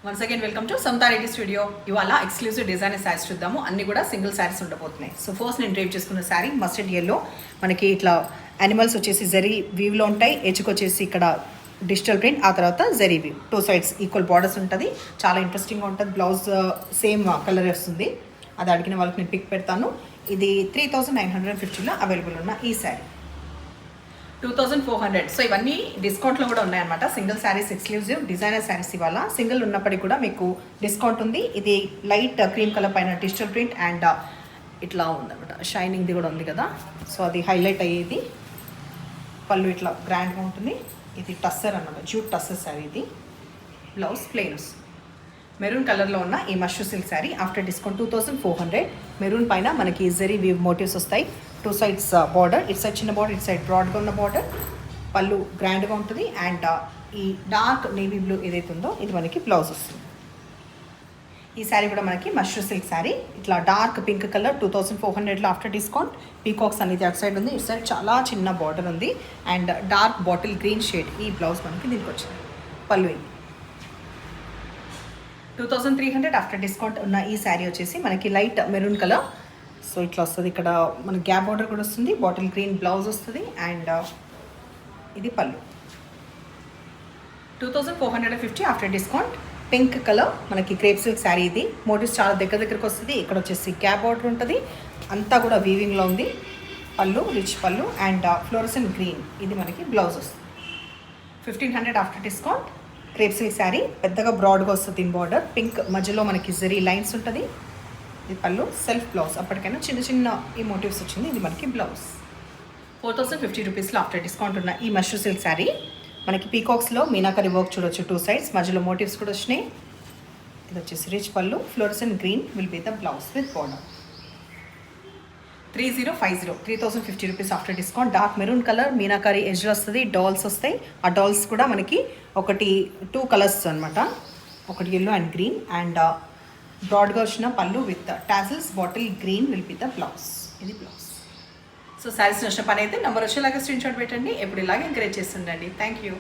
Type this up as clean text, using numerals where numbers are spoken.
Once again welcome to Samata Reddy studio. ఇవాళ exclusive designer saris చూద్దాము. అన్ని కూడా సింగిల్ శారీస్ ఉండబోతున్నాయి. సో ఫస్ట్ నేను డ్రైవ్ చేసుకున్న శారీ మస్టర్డ్ ఎల్లో. మనకి ఇట్లా యానిమల్స్ వచ్చేసి జరీ వీవ్లో ఉంటాయి. ఎడ్జ్కి వచ్చేసి ఇక్కడ డిజిటల్ ప్రింట్, ఆ తర్వాత zari weave, two sides equal borders ఉంటుంది. చాలా ఇంట్రెస్టింగ్గా ఉంటుంది. బ్లౌజ్ సేమ్ కలర్ వస్తుంది. అది అడిగిన వాళ్ళకి నేను పిక్ పెడతాను. ఇది 3950లో అవైలబుల్ ఉన్న ఈ శారీ 2400. సో ఇవన్నీ డిస్కౌంట్లో కూడా ఉన్నాయన్నమాట. Single saris exclusive designer saris. ఇవాళ సింగిల్ ఉన్నప్పటికీ కూడా మీకు డిస్కౌంట్ ఉంది. ఇది లైట్ క్రీమ్ కలర్ పైన డిజిటల్ ప్రింట్ అండ్ ఇట్లా ఉందన్నమాట. షైనింగ్ది కూడా ఉంది కదా, సో అది హైలైట్ అయ్యేది. పళ్ళు ఇట్లా గ్రాండ్గా ఉంటుంది. ఇది టస్సర్ అన్నమాట, జూట్ టస్సర్ శారీ. ఇది బ్లౌజ్ ప్లెయిన్ వస్తుంది. మెరూన్ కలర్లో ఉన్న ఈ mashru silk sari after discount 2400. Maroon పైన మనకి జరీ వీవ్ మోటివ్స్ వస్తాయి. టూ సైడ్స్ బార్డర్, ఇటు సైడ్ చిన్న బార్డర్, ఇటు సైడ్ బ్రాడ్గా ఉన్న బార్డర్. పళ్ళు గ్రాండ్గా ఉంటుంది. అండ్ ఈ డార్క్ నేవీ బ్లూ ఏదైతే ఉందో ఇది మనకి బ్లౌజ్ వస్తుంది. ఈ శారీ కూడా మనకి మష్రూ సిల్క్ శారీ. ఇట్లా డార్క్ పింక్ కలర్ 2400లో ఆఫ్టర్ డిస్కౌంట్. పీకాక్స్ అనేది అటు సైడ్ ఉంది, ఇటు సైడ్ చాలా చిన్న బార్డర్ ఉంది. And dark bottle green shade ఈ బ్లౌజ్ మనకి దీనికి వచ్చింది. పళ్ళు ఇది 2300 ఆఫ్టర్ డిస్కౌంట్ ఉన్న ఈ శారీ వచ్చేసి మనకి లైట్ మెరూన్ కలర్. సో ఇట్లా వస్తుంది. ఇక్కడ మన గ్యాప్ బార్డర్ కూడా వస్తుంది. బాటిల్ గ్రీన్ బ్లౌజ్ వస్తుంది. అండ్ ఇది పళ్ళు 2450 ఆఫ్టర్ డిస్కౌంట్. పింక్ కలర్ మనకి క్రేప్ సిల్క్ శారీ. ఇది మోటివ్స్ చాలా దగ్గరకు వస్తుంది. ఇక్కడ వచ్చేసి గ్యాప్ బార్డర్ ఉంటుంది. అంతా కూడా వీవింగ్లో ఉంది. పళ్ళు రిచ్ పళ్ళు అండ్ ఫ్లోరసెంట్ గ్రీన్ ఇది మనకి బ్లౌజ్ వస్తుంది. 1500 after discount. Crepe silk sari పెద్దగా బ్రాడ్గా వస్తుంది. దీని బార్డర్ పింక్, మధ్యలో మనకి జరీ లైన్స్ ఉంటుంది. ఇది పళ్ళు, సెల్ఫ్ బ్లౌజ్. అప్పటికైనా చిన్న చిన్న ఈ మోటివ్స్ వచ్చింది. ఇది మనకి బ్లౌజ్. 4050 రూపీస్లో ఆఫ్టర్ డిస్కౌంట్ ఉన్న ఈ మష్రూ సిల్క్ శారీ మనకి పీకాక్స్లో మీనాకరీ వర్క్ చూడొచ్చు. టూ సైడ్స్ మధ్యలో మోటివ్స్ కూడా వచ్చినాయి. ఇది వచ్చేసి రిచ్ పళ్ళు, fluorescent green will be the blouse with border. 3050, 3050 rupees after discount. Dark maroon colour meenakari edge వస్తుంది. డాల్స్ వస్తాయి. ఆ డాల్స్ కూడా మనకి ఒకటి 2 కలర్స్ అనమాట. ఒకటి ఎల్లో అండ్ గ్రీన్. అండ్ బ్రాడ్గా వచ్చిన పళ్ళు with tassels, bottle green will be the blouse. ఇది బ్లౌజ్. సో శారీస్ నచ్చిన పని అయితే నెంబర్ వచ్చేలాగా స్క్రీన్ షాట్ పెట్టండి. ఎప్పుడు ఇలాగే ఎంకరేజ్ చేస్తుండండి. Thank you.